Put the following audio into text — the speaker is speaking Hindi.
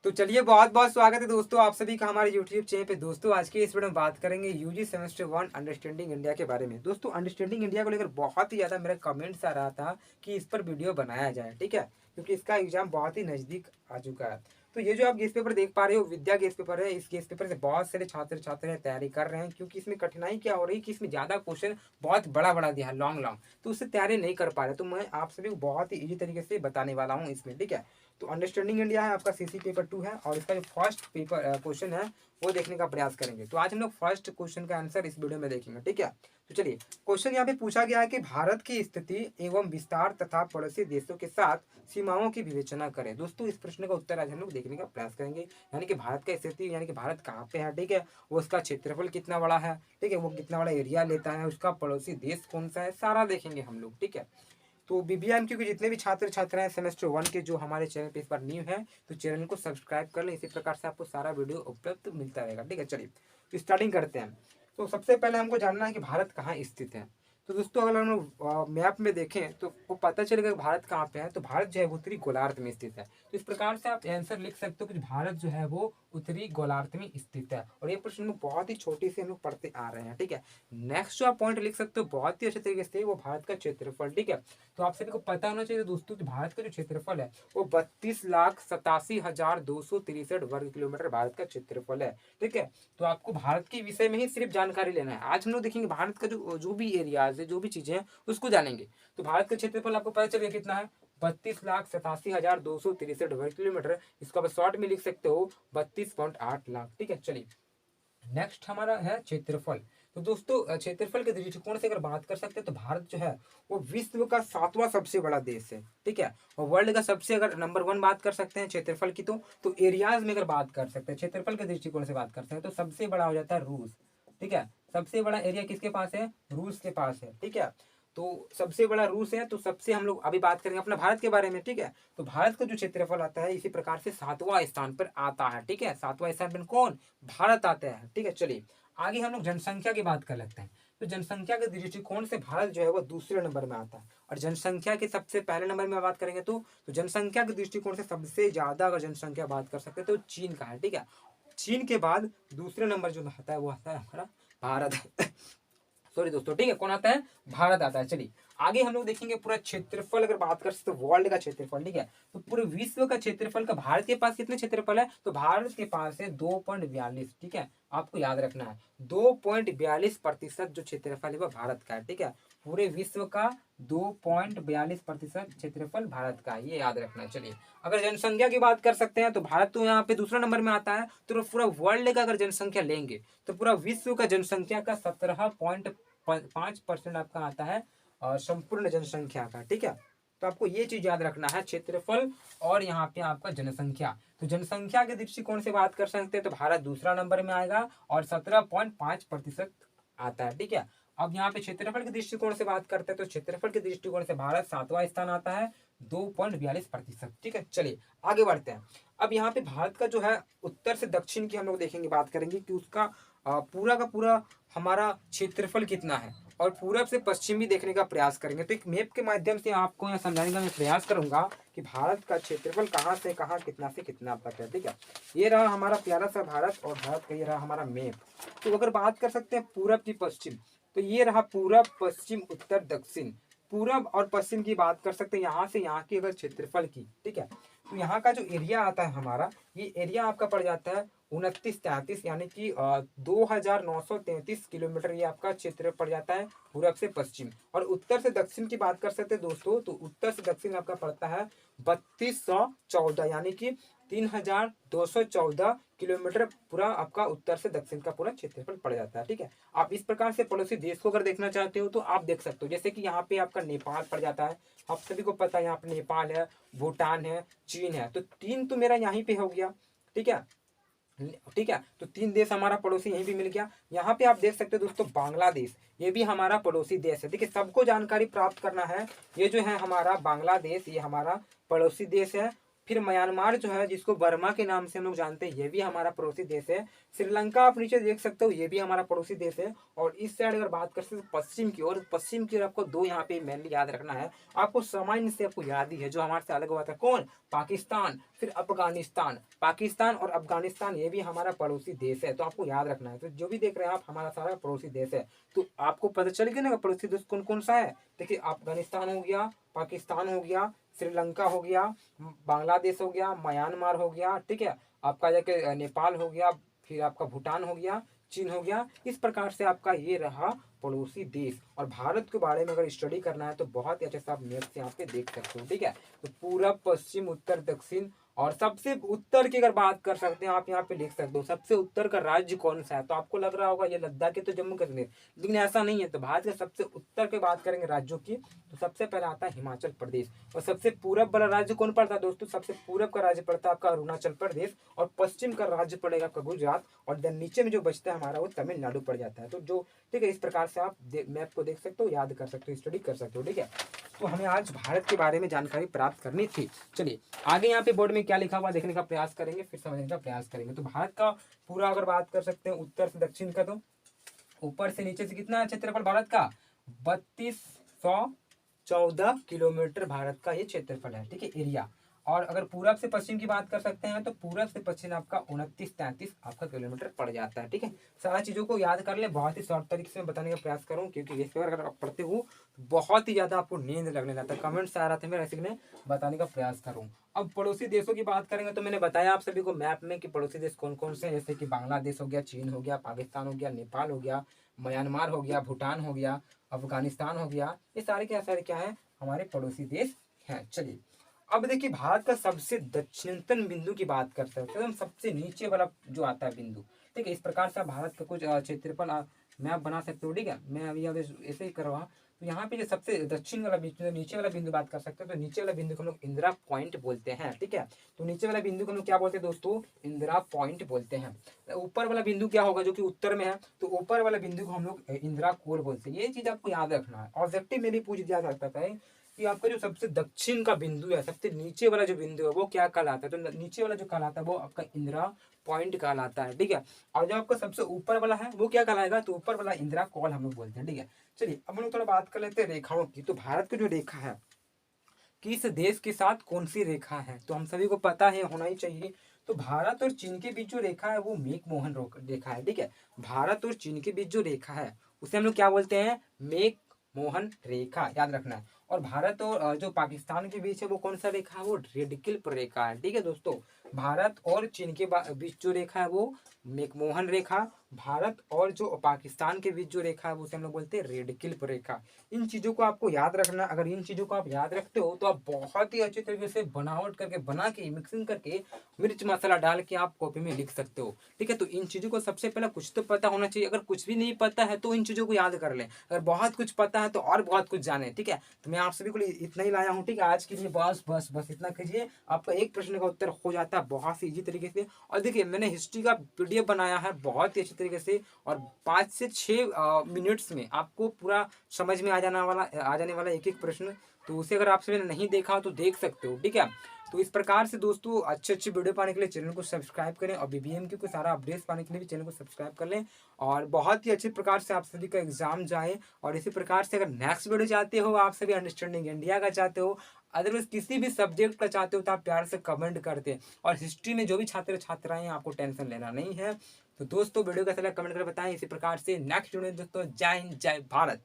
तो चलिए बहुत बहुत स्वागत है दोस्तों आप सभी का हमारे यूट्यूब चैनल पे। दोस्तों आज के इस वीडियो में बात करेंगे यूजी सेमेस्टर 1 अंडरस्टैंडिंग इंडिया के बारे में। दोस्तों अंडरस्टैंडिंग इंडिया को लेकर बहुत ही ज़्यादा मेरा कमेंट्स आ रहा था कि इस पर वीडियो बनाया जाए, ठीक है, क्योंकि इसका एग्जाम बहुत ही नज़दीक आ चुका है। तो ये जो आप गेस पेपर देख पा रहे हो विद्या गेस पेपर है। इस गेस पेपर से बहुत सारे छात्र छात्राएं तैयारी कर रहे हैं, क्योंकि इसमें कठिनाई क्या हो रही है कि इसमें ज़्यादा क्वेश्चन बहुत बड़ा बड़ा दिया है, लॉन्ग लॉन्ग, तो उससे तैयारी नहीं कर पा रहे। तो मैं आप सभी को बहुत ही ईजी तरीके से बताने वाला हूँ इसमें, ठीक है। तो अंडरस्टैंडिंग इंडिया है आपका सीसी पेपर 2 है, और इसका जो फर्स्ट पेपर क्वेश्चन है वो देखने का प्रयास करेंगे। तो आज हम लोग फर्स्ट क्वेश्चन का आंसर इस वीडियो में देखेंगे, ठीक है। तो चलिए, क्वेश्चन यहाँ पे पूछा गया है कि भारत की स्थिति एवं विस्तार तथा पड़ोसी देशों के साथ सीमाओं की विवेचना करें। दोस्तों इस प्रश्न का उत्तर आज हम लोग देखने का प्रयास करेंगे, यानी कि भारत का स्थिति, यानी कि भारत कहाँ पे है, ठीक है, वो उसका क्षेत्रफल कितना बड़ा है, ठीक है, वो कितना बड़ा एरिया लेता है, उसका पड़ोसी देश कौन सा है, सारा देखेंगे हम लोग, ठीक है। तो बीबीएमक्यू के जितने भी छात्र छात्राएं सेमेस्टर 1 के जो हमारे चैनल पे इस बार न्यू है, तो चैनल को सब्सक्राइब कर लें। इसी प्रकार से आपको सारा वीडियो उपलब्ध मिलता रहेगा, ठीक है। चलिए तो स्टार्टिंग करते हैं। तो सबसे पहले हमको जानना है कि भारत कहाँ स्थित है। तो दोस्तों अगर हम लोग मैप में देखें तो वो पता चलेगा कि भारत कहाँ पे है। तो भारत जो है उत्तरी गोलार्ध में स्थित है। तो इस प्रकार से आप आंसर लिख सकते हो कि भारत जो है वो उत्तरी गोलार्ध में स्थित है। और ये प्रश्न में बहुत ही छोटी से हम लोग पढ़ते आ रहे हैं, ठीक है। नेक्स्ट जो आप पॉइंट लिख सकते हो बहुत ही अच्छे तरीके से, वो भारत का क्षेत्रफल, ठीक है। तो आप सभी को पता होना चाहिए दोस्तों कि भारत का जो क्षेत्रफल है वो 32,87,263 वर्ग किलोमीटर भारत का क्षेत्रफल है, ठीक है। तो आपको भारत के विषय में ही सिर्फ जानकारी लेना है। आज हम लोग देखेंगे भारत का जो जो भी एरियाज है, जो भी चीजें हैं उसको जानेंगे। तो भारत का क्षेत्रफल आपको पता चलेगा कितना है, 32,87,263 वर्ग किलोमीटर। इसको आप शॉर्ट में लिख सकते हो 32.8 लाख, ठीक है। चलिए नेक्स्ट हमारा है क्षेत्रफल। तो दोस्तों क्षेत्रफल के दृष्टिकोण से अगर बात कर सकते हैं तो भारत जो है वो विश्व का 7वां सबसे बड़ा देश है, ठीक है। और वर्ल्ड का सबसे, अगर नंबर 1 बात कर सकते हैं क्षेत्रफल की, तो एरियाज में अगर बात कर सकते हैं, क्षेत्रफल के दृष्टिकोण से बात करते हैं, तो सबसे बड़ा हो जाता है रूस, ठीक है। सबसे बड़ा एरिया किसके पास है, रूस के पास है, ठीक है। तो सबसे बड़ा रूस है। तो सबसे हम लोग अभी बात करेंगे अपना भारत के बारे में, ठीक है। तो भारत का जो क्षेत्रफल आता है इसी प्रकार से 7वां स्थान पर आता है, ठीक है। 7वां स्थान पर कौन, भारत आता है, ठीक है। चलिए आगे हम लोग जनसंख्या की बात कर लेते हैं। तो जनसंख्या के दृष्टिकोण से भारत जो है वो दूसरे नंबर में आता है। और जनसंख्या के सबसे पहले नंबर में बात करेंगे तो जनसंख्या के दृष्टिकोण से सबसे ज्यादा अगर जनसंख्या बात कर सकते हैं तो चीन का है, ठीक है। चीन के बाद दूसरे नंबर जो आता है वो आता है हमारा भारत। सॉरी दोस्तों, ठीक है, कौन आता है, भारत आता है। चलिए आगे हम लोग देखेंगे पूरा क्षेत्रफल अगर बात कर सकते तो वर्ल्ड का क्षेत्रफल, ठीक है। तो पूरे विश्व का क्षेत्रफल का भारत के पास कितने क्षेत्रफल है, तो भारत के पास है 2.42, ठीक है। आपको याद रखना है 2.42% जो क्षेत्रफल है वो भारत का है, ठीक है। पूरे विश्व का 2.42% क्षेत्रफल भारत का है, ये याद रखना है। चलिए अगर जनसंख्या की बात कर सकते हैं तो भारत तो यहाँ पे दूसरा नंबर में आता है। तो पूरा वर्ल्ड का अगर जनसंख्या लेंगे तो पूरा विश्व का जनसंख्या का 17.5% आपका आता है संपूर्ण जनसंख्या का, ठीक है। तो आपको ये चीज याद रखना है, क्षेत्रफल और यहाँ पे आपका जनसंख्या। तो जनसंख्या के दृष्टिकोण से बात कर सकते हैं तो भारत दूसरा नंबर में आएगा और 17.5% आता है, ठीक है। अब यहाँ पे क्षेत्रफल के दृष्टिकोण से बात करते हैं तो क्षेत्रफल के दृष्टिकोण से भारत 7वां स्थान आता है 2.42%, ठीक है। चलिए आगे बढ़ते हैं। अब यहाँ पे भारत का जो है उत्तर से दक्षिण की हम लोग देखेंगे, बात करेंगे कि उसका पूरा का पूरा हमारा क्षेत्रफल कितना है, और पूरब से पश्चिम भी देखने का प्रयास करेंगे। तो एक मैप के माध्यम से आपको यहाँ समझाने का मैं प्रयास करूंगा कि भारत का क्षेत्रफल कहाँ से कहाँ कितना से कितना तक है, ठीक है। ये रहा हमारा प्यारा सा भारत, और भारत का ये रहा हमारा मैप। तो अगर बात कर सकते हैं पूरब की पश्चिम, तो ये रहा पूरब, पश्चिम, उत्तर, दक्षिण। पूरब और पश्चिम की बात कर सकते हैं, यहाँ से यहाँ की अगर क्षेत्रफल की, ठीक है। तो यहाँ का जो एरिया आता है हमारा, ये एरिया आपका पड़ जाता है 2933, यानी कि 2,933 किलोमीटर ये आपका क्षेत्र पड़ जाता है पूरब से पश्चिम। और उत्तर से दक्षिण की बात कर सकते हैं दोस्तों, तो उत्तर से दक्षिण आपका पड़ता है 3214, यानी कि 3,214 किलोमीटर पूरा आपका उत्तर से दक्षिण का पूरा क्षेत्रफल पड़ जाता है, ठीक है। आप इस प्रकार से पड़ोसी देश को अगर देखना चाहते हो तो आप देख सकते हो, जैसे कि यहाँ पे आपका नेपाल पड़ जाता है। आप सभी को पता है यहाँ पे नेपाल है, भूटान है, चीन है। तो 3 तो मेरा यहीं पे हो गया, ठीक है, ठीक है। तो 3 देश हमारा पड़ोसी यहीं भी मिल गया। यहाँ पे आप देख सकते हो दोस्तों बांग्लादेश, ये भी हमारा पड़ोसी देश है, ठीक है। सबको जानकारी प्राप्त करना है। ये जो है हमारा बांग्लादेश, ये हमारा पड़ोसी देश है। फिर म्यांमार जो है जिसको बर्मा के नाम से हम लोग जानते हैं, ये भी हमारा पड़ोसी देश है। श्रीलंका आप नीचे देख सकते हो, ये भी हमारा पड़ोसी देश है। और इस साइड अगर बात करते हैं पश्चिम की ओर, पश्चिम की ओर आपको दो यहाँ पे मेनली याद रखना है। आपको सामान्य से आपको याद ही है, जो हमारे से अलग हुआ था कौन, पाकिस्तान, फिर अफगानिस्तान। पाकिस्तान और अफगानिस्तान ये भी हमारा पड़ोसी देश है, तो आपको याद रखना है। तो जो भी देख रहे हैं आप, हमारा सारा पड़ोसी देश है। तो आपको पता चल गया ना पड़ोसी देश कौन कौन सा है। देखिए अफगानिस्तान हो गया, पाकिस्तान हो गया, श्रीलंका हो गया, बांग्लादेश हो गया, म्यांमार हो गया, ठीक है, आपका जाके नेपाल हो गया, फिर आपका भूटान हो गया, चीन हो गया। इस प्रकार से आपका ये रहा पड़ोसी देश। और भारत के बारे में अगर स्टडी करना है तो बहुत ही अच्छे से आप मैप से यहाँ पे देख सकते हो, ठीक है। तो पूरब, पश्चिम, उत्तर, दक्षिण, और सबसे उत्तर की अगर बात कर सकते हैं आप यहाँ पे लिख सकते हो सबसे उत्तर का राज्य कौन सा है। तो आपको लग रहा होगा ये लद्दाख है तो जम्मू कश्मीर, लेकिन ऐसा नहीं है। तो भारत के सबसे उत्तर की बात करेंगे राज्यों की, तो सबसे पहला आता है हिमाचल प्रदेश। और सबसे पूरब वाला राज्य कौन पड़ता है दोस्तों, सबसे पूरब का राज्य पड़ता है आपका अरुणाचल प्रदेश। और पश्चिम का राज्य पड़ेगा आपका गुजरात। और देन नीचे में जो बचता है हमारा वो तमिलनाडु पड़ जाता है। तो जो, ठीक है, इस प्रकार से आप मैप को देख सकते हो, याद कर सकते हो, स्टडी कर सकते हो, ठीक है। तो हमें आज भारत के बारे में जानकारी प्राप्त करनी थी। चलिए आगे यहाँ पे बोर्ड में क्या लिखा हुआ देखने का प्रयास करेंगे, फिर समझने का प्रयास करेंगे। तो भारत का पूरा अगर बात कर सकते हैं उत्तर से दक्षिण का, तो ऊपर से नीचे से कितना है क्षेत्रफल भारत का, 3214 किलोमीटर भारत का ये क्षेत्रफल है, ठीक है, एरिया। और अगर पूरब से पश्चिम की बात कर सकते हैं तो पूरब से पश्चिम आपका 2933 आपका किलोमीटर पड़ जाता है, ठीक है। सारी चीज़ों को याद कर ले, बहुत ही शॉर्ट तरीके से मैं बताने का प्रयास करूँ, क्योंकि इस बार अगर आप पढ़ते हो तो बहुत ही ज़्यादा आपको नींद लगने लगता है। कमेंट्स आ रहा था, मैं ऐसे में बताने का प्रयास करूँ। अब पड़ोसी देशों की बात करेंगे तो मैंने बताया आप सभी को मैप में कि पड़ोसी देश कौन कौन से हैं, जैसे कि बांग्लादेश हो गया, चीन हो गया, पाकिस्तान हो गया, नेपाल हो गया, म्यांमार हो गया, भूटान हो गया, अफगानिस्तान हो गया। ये सारे क्या है, हमारे पड़ोसी देश हैं। चलिए अब देखिए भारत का सबसे दक्षिणतम बिंदु की बात करते हैं, एकदम सबसे नीचे वाला जो आता है बिंदु, ठीक है। इस प्रकार से आप भारत का कुछ क्षेत्रफल मैप बना सकते हो, ठीक है। मैं अभी ऐसे ही कर रहा हूँ। तो यहाँ पे जो सबसे दक्षिण वाला नीचे वाला बिंदु बात कर सकते हैं, तो नीचे वाला बिंदु को हम लोग इंदिरा पॉइंट बोलते हैं, ठीक है। तो नीचे वाला बिंदु को हम लोग क्या बोलते हैं दोस्तों, इंदिरा पॉइंट बोलते हैं। ऊपर वाला बिंदु क्या होगा, जो कि उत्तर में है, तो ऊपर वाला बिंदु को हम लोग इंदिरा कोर बोलते हैं। ये चीज आपको याद रखना है। ऑब्जेक्टिव में भी पूछ दिया जा सकता है कि आपका जो सबसे दक्षिण का बिंदु है, सबसे नीचे वाला जो बिंदु है वो क्या कहलाता है। तो नीचे वाला जो कहलाता है वो आपका इंदिरा पॉइंट कहलाता है, ठीक है। और जो आपका सबसे ऊपर वाला है वो क्या कहलाएगा, तो ऊपर वाला इंदिरा कॉल हम लोग बोलते हैं, ठीक है। चलिए अब हम लोग थोड़ा बात कर लेते हैं रेखाओं की। तो भारत की जो रेखा है, किस देश के साथ कौन सी रेखा है, तो हम सभी को पता है, होना ही चाहिए। तो भारत और चीन के बीच जो रेखा है वो मेक मोहन रेखा है, ठीक है। भारत और चीन के बीच जो रेखा है उसे हम लोग क्या बोलते हैं, मेक मोहन रेखा, याद रखना है। और भारत और जो पाकिस्तान के बीच है वो कौन सा रेखा है, वो रेड क्लिफ रेखा है, ठीक है दोस्तों। भारत और चीन के बीच जो रेखा है वो मैकमोहन रेखा, भारत और जो पाकिस्तान के बीच जो रेखा है उसे हम लोग बोलते हैं रेड क्लिफ रेखा। इन चीज़ों को आपको याद रखना। अगर इन चीज़ों को आप याद रखते हो तो आप बहुत ही अच्छे तरीके से बनावट करके, बना के, मिक्सिंग करके, मिर्च मसाला डाल के आप कॉपी में लिख सकते हो, ठीक है। तो इन चीज़ों को सबसे पहले कुछ तो पता होना चाहिए। अगर कुछ भी नहीं पता है तो इन चीज़ों को याद कर लें। अगर बहुत कुछ पता है तो और बहुत कुछ जाने, ठीक है। तो मैं आप सभी को इतना ही लाया हूँ, ठीक है, आज के लिए। बस बस बस इतना कीजिए, आपका एक प्रश्न का उत्तर हो जाता है बहुत ही इजी तरीके से। और देखिए मैंने हिस्ट्री का पीडीएफ बनाया है बहुत ही अच्छे तरीके से, और 5 से 6 मिनट्स में आपको पूरा समझ में आ जाने वाला एक एक प्रश्न। तो उसे अगर आपसे नहीं देखा हो तो देख सकते हो, ठीक है। तो इस प्रकार से दोस्तों अच्छे अच्छे वीडियो पाने के लिए चैनल को सब्सक्राइब करें, और बीबीएम के कोई सारा अपडेट्स पाने के लिए भी चैनल को सब्सक्राइब कर लें। और बहुत ही अच्छे प्रकार से आप सभी का एग्जाम जाए। और इसी प्रकार से अगर नेक्स्ट वीडियो चाहते हो, आप सभी अंडरस्टैंडिंग इंडिया का चाहते हो, अदरवाइज किसी भी सब्जेक्ट का चाहते हो, तो आप प्यार से कमेंट करते हैं। और हिस्ट्री में जो भी छात्र छात्राएं हैं आपको टेंशन लेना नहीं है। तो दोस्तों वीडियो कैसा लगा कमेंट करके बताएं। इसी प्रकार से नेक्स्ट वीडियो दोस्तों, जय हिंद, जय भारत।